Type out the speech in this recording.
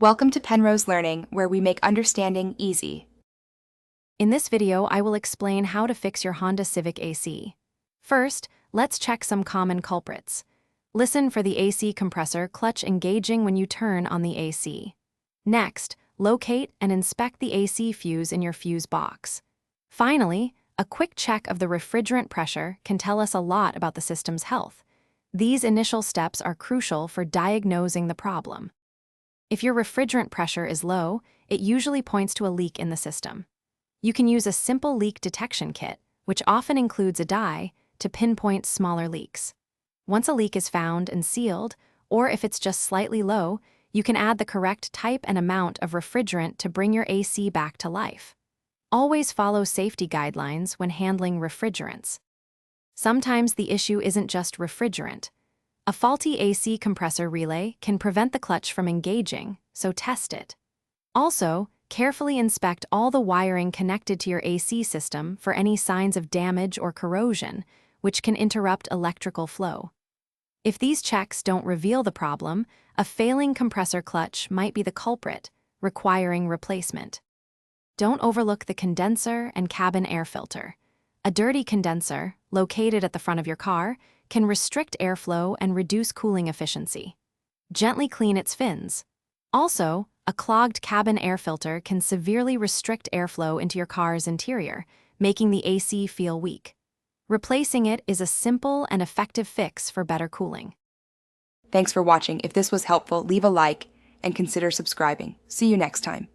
Welcome to Penrose Learning, where we make understanding easy. In this video, I will explain how to fix your Honda Civic AC. First, let's check some common culprits. Listen for the AC compressor clutch engaging when you turn on the AC. Next, locate and inspect the AC fuse in your fuse box. Finally, a quick check of the refrigerant pressure can tell us a lot about the system's health. These initial steps are crucial for diagnosing the problem. If your refrigerant pressure is low, it usually points to a leak in the system. You can use a simple leak detection kit, which often includes a dye, to pinpoint smaller leaks. Once a leak is found and sealed, or if it's just slightly low, you can add the correct type and amount of refrigerant to bring your AC back to life. Always follow safety guidelines when handling refrigerants. Sometimes the issue isn't just refrigerant. A faulty AC compressor relay can prevent the clutch from engaging, so test it. Also, carefully inspect all the wiring connected to your AC system for any signs of damage or corrosion, which can interrupt electrical flow. If these checks don't reveal the problem, a failing compressor clutch might be the culprit, requiring replacement. Don't overlook the condenser and cabin air filter. A dirty condenser, located at the front of your car, can restrict airflow and reduce cooling efficiency. Gently clean its fins. Also, a clogged cabin air filter can severely restrict airflow into your car's interior, making the AC feel weak. Replacing it is a simple and effective fix for better cooling. Thanks for watching. If this was helpful, leave a like and consider subscribing. See you next time.